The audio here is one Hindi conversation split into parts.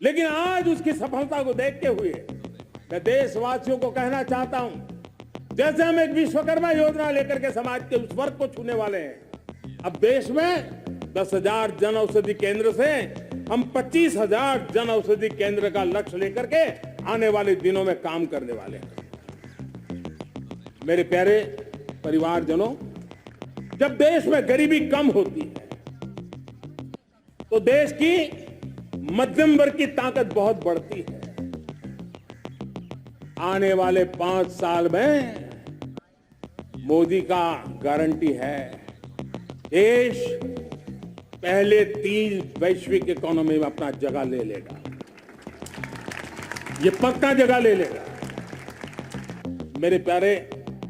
लेकिन आज उसकी सफलता को देखते हुए मैं देशवासियों को कहना चाहता हूं, जैसे हम एक विश्वकर्मा योजना लेकर के समाज के उस वर्ग को छूने वाले हैं, अब देश में 10,000 जन औषधि केंद्र से हम 25,000 जन औषधि केंद्र का लक्ष्य लेकर के आने वाले दिनों में काम करने वाले हैं। मेरे प्यारे परिवारजनों, जब देश में गरीबी कम होती है तो देश की मध्यम वर्ग की ताकत बहुत बढ़ती है। आने वाले 5 साल में मोदी का गारंटी है, देश पहले 3 वैश्विक इकोनॉमी में अपना जगह ले लेगा। ये पक्का जगह ले लेगा। मेरे प्यारे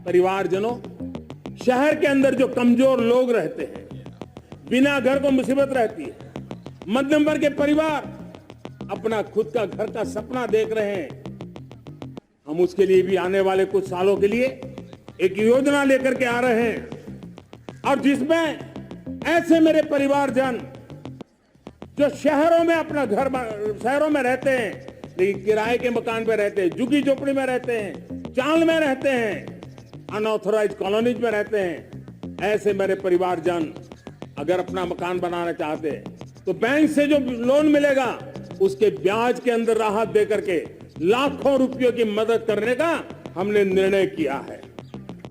परिवारजनों, शहर के अंदर जो कमजोर लोग रहते हैं, बिना घर को मुसीबत रहती है, मध्यम वर्ग के परिवार अपना खुद का घर का सपना देख रहे हैं, हम उसके लिए भी आने वाले कुछ सालों के लिए एक योजना लेकर के आ रहे हैं, और जिसमें ऐसे मेरे परिवारजन जो शहरों में अपना घर शहरों में रहते हैं लेकिन किराए के मकान पे रहते हैं, झुग्गी झोपड़ी में रहते हैं, चाल में रहते हैं, अनऑथराइज्ड कॉलोनीज में रहते हैं, ऐसे मेरे परिवारजन अगर अपना मकान बनाना चाहते हैं तो बैंक से जो लोन मिलेगा उसके ब्याज के अंदर राहत देकर के लाखों रुपयों की मदद करने का हमने निर्णय किया है।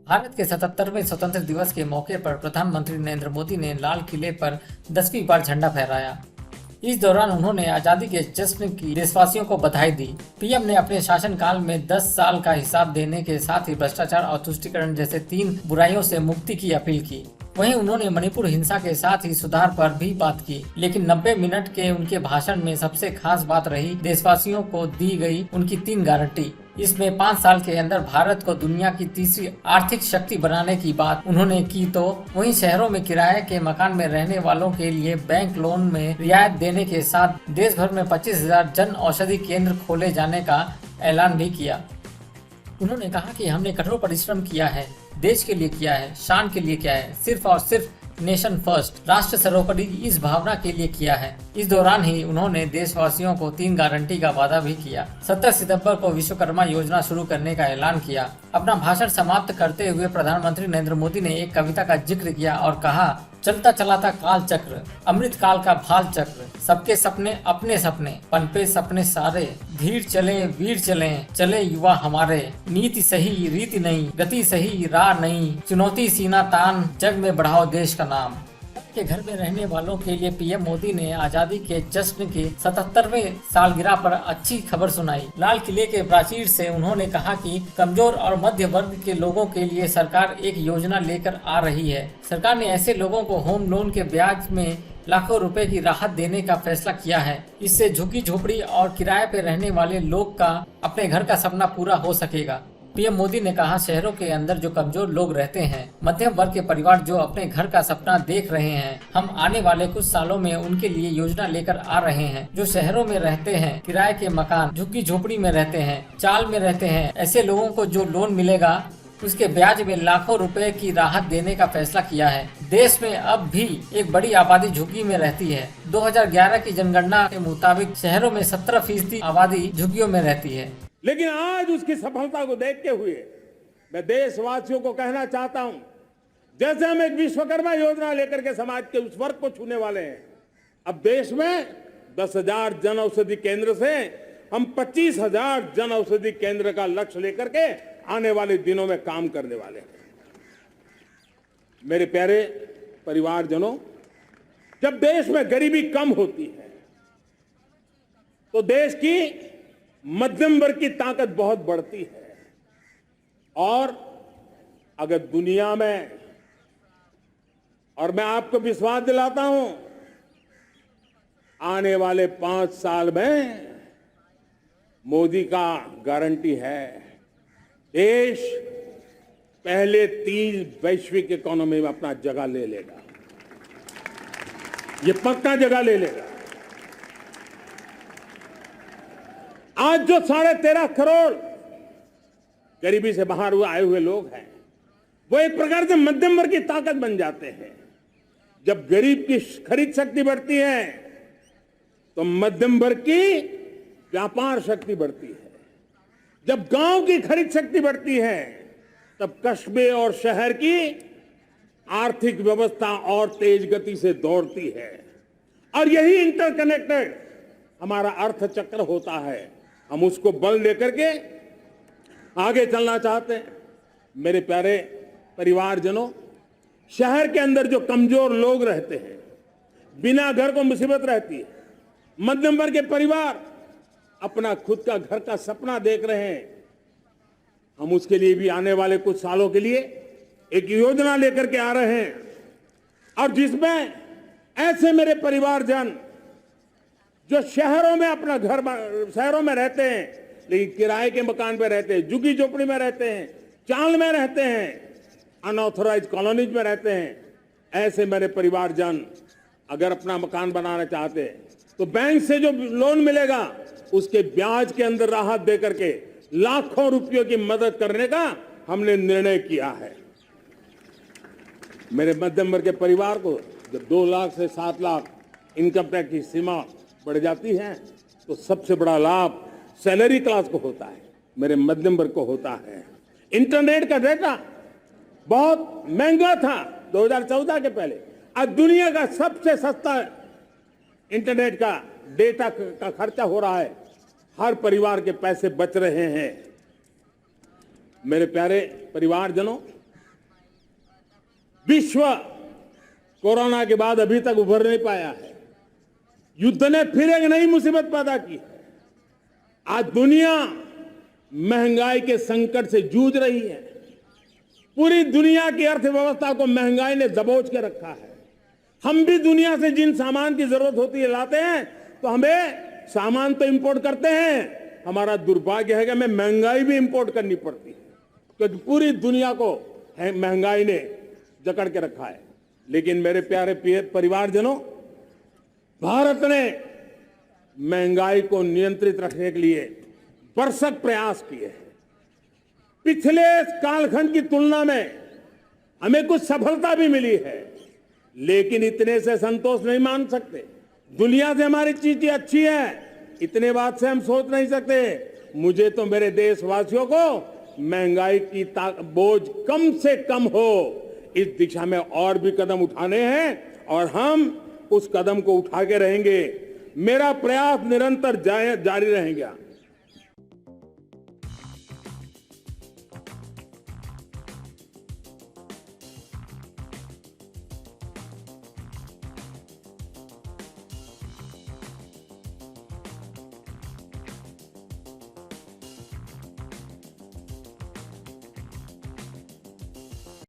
भारत के 77वें स्वतंत्र दिवस के मौके पर प्रधानमंत्री नरेंद्र मोदी ने लाल किले पर 10वीं बार झंडा फहराया। इस दौरान उन्होंने आजादी के जश्न की देशवासियों को बधाई दी। पीएम ने अपने शासनकाल में 10 साल का हिसाब देने के साथ ही भ्रष्टाचार और तुष्टीकरण जैसे 3 बुराइयों से मुक्ति की अपील की। वहीं उन्होंने मणिपुर हिंसा के साथ ही सुधार पर भी बात की। लेकिन 90 मिनट के उनके भाषण में सबसे खास बात रही देशवासियों को दी गई उनकी 3 गारंटी। इसमें 5 साल के अंदर भारत को दुनिया की तीसरी आर्थिक शक्ति बनाने की बात उन्होंने की, तो वहीं शहरों में किराए के मकान में रहने वालों के लिए बैंक लोन में रियायत देने के साथ देश भर में 25,000 जन औषधि केंद्र खोले जाने का ऐलान भी किया। उन्होंने कहा कि हमने कठोर परिश्रम किया है, देश के लिए किया है, शान के लिए किया है, सिर्फ और सिर्फ नेशन फर्स्ट, राष्ट्र सर्वोपरि इस भावना के लिए किया है। इस दौरान ही उन्होंने देशवासियों को 3 गारंटी का वादा भी किया। 17 सितंबर को विश्वकर्मा योजना शुरू करने का ऐलान किया। अपना भाषण समाप्त करते हुए प्रधानमंत्री नरेंद्र मोदी ने एक कविता का जिक्र किया और कहा, चलता चलाता काल चक्र, अमृत काल का भाल चक्र, सबके सपने अपने सपने, पनपे सपने सारे, धीर चले वीर चले, चले युवा हमारे, नीति सही रीति नहीं, गति सही राह नहीं, चुनौती सीना तान, जग में बढ़ाओ देश का नाम। के घर में रहने वालों के लिए पीएम मोदी ने आजादी के जश्न के 77वें सालगिरह पर अच्छी खबर सुनाई। लाल किले के प्राचीर से उन्होंने कहा कि कमजोर और मध्य वर्ग के लोगों के लिए सरकार एक योजना लेकर आ रही है। सरकार ने ऐसे लोगों को होम लोन के ब्याज में लाखों रुपए की राहत देने का फैसला किया है। इससे झुग्गी झोपड़ी और किराए पे रहने वाले लोग का अपने घर का सपना पूरा हो सकेगा। पीएम मोदी ने कहा, शहरों के अंदर जो कमजोर लोग रहते हैं, मध्यम वर्ग के परिवार जो अपने घर का सपना देख रहे हैं, हम आने वाले कुछ सालों में उनके लिए योजना लेकर आ रहे हैं। जो शहरों में रहते हैं, किराए के मकान, झुग्गी झोपड़ी में रहते हैं, चाल में रहते हैं, ऐसे लोगों को जो लोन मिलेगा उसके ब्याज में लाखों रुपए की राहत देने का फैसला किया है। देश में अब भी एक बड़ी आबादी झुग्गी में रहती है। 2011 की जनगणना के मुताबिक शहरों में 17% आबादी झुग्गियों में रहती है। लेकिन आज उसकी सफलता को देखते हुए मैं देशवासियों को कहना चाहता हूं, जैसे हम एक विश्वकर्मा योजना लेकर के समाज के उस वर्ग को छूने वाले हैं, अब देश में 10,000 जन औषधि केंद्र से हम 25,000 जन औषधि केंद्र का लक्ष्य लेकर के आने वाले दिनों में काम करने वाले हैं। मेरे प्यारे परिवारजनों, जब देश में गरीबी कम होती है तो देश की मध्यम वर्ग की ताकत बहुत बढ़ती है, और अगर दुनिया में, और मैं आपको विश्वास दिलाता हूं, आने वाले 5 साल में मोदी का गारंटी है, देश पहले 3 वैश्विक इकोनॉमी में अपना जगह ले लेगा। ये पक्का जगह ले लेगा। आज जो 13.5 करोड़ गरीबी से बाहर आए हुए लोग हैं, वो एक प्रकार से मध्यम वर्ग की ताकत बन जाते हैं। जब गरीब की खरीद शक्ति बढ़ती है तो मध्यम वर्ग की व्यापार शक्ति बढ़ती है, जब गांव की खरीद शक्ति बढ़ती है, तब कस्बे और शहर की आर्थिक व्यवस्था और तेज गति से दौड़ती है। और यही इंटरकनेक्टेड हमारा अर्थ चक्र होता है। हम उसको बल लेकर के आगे चलना चाहते हैं। मेरे प्यारे परिवारजनों, शहर के अंदर जो कमजोर लोग रहते हैं, बिना घर को मुसीबत रहती है, मध्यम वर्ग के परिवार अपना खुद का घर का सपना देख रहे हैं, हम उसके लिए भी आने वाले कुछ सालों के लिए एक योजना लेकर के आ रहे हैं, और जिसमें ऐसे मेरे परिवारजन जो शहरों में अपना घर शहरों में रहते हैं लेकिन किराए के मकान पे रहते हैं, झुग्गी झोपड़ी में रहते हैं, चाल में रहते हैं, अनऑथराइज कॉलोनीज में रहते हैं, ऐसे मेरे परिवारजन अगर अपना मकान बनाना चाहते हैं तो बैंक से जो लोन मिलेगा उसके ब्याज के अंदर राहत देकर के लाखों रुपयों की मदद करने का हमने निर्णय किया है। मेरे मध्यम वर्ग के परिवार को जब 2 लाख से 7 लाख इनकम टैक्स की सीमा बढ़ जाती है तो सबसे बड़ा लाभ सैलरी क्लास को होता है, मेरे मध्यम वर्ग को होता है। इंटरनेट का डेटा बहुत महंगा था 2014 के पहले, आज दुनिया का सबसे सस्ता इंटरनेट का डेटा का खर्चा हो रहा है, हर परिवार के पैसे बच रहे हैं। मेरे प्यारे परिवारजनों, विश्व कोरोना के बाद अभी तक उभर नहीं पाया है। युद्ध ने फिर एक नई मुसीबत पैदा की है। आज दुनिया महंगाई के संकट से जूझ रही है। पूरी दुनिया की अर्थव्यवस्था को महंगाई ने दबोच के रखा है। हम भी दुनिया से जिन सामान की जरूरत होती है लाते हैं, तो हमें सामान तो इंपोर्ट करते हैं, हमारा दुर्भाग्य है कि हमें महंगाई भी इंपोर्ट करनी पड़ती है, क्योंकि पूरी दुनिया को महंगाई ने जकड़ के रखा है। लेकिन मेरे प्यारे परिवारजनों, भारत ने महंगाई को नियंत्रित रखने के लिए भरसक प्रयास किए हैं। पिछले कालखंड की तुलना में हमें कुछ सफलता भी मिली है, लेकिन इतने से संतोष नहीं मान सकते। दुनिया से हमारी चीजें अच्छी है, इतने बात से हम सोच नहीं सकते। मुझे तो मेरे देशवासियों को महंगाई की बोझ कम से कम हो, इस दिशा में और भी कदम उठाने हैं और हम उस कदम को उठा के रहेंगे। मेरा प्रयास निरंतर जारी रहेगा।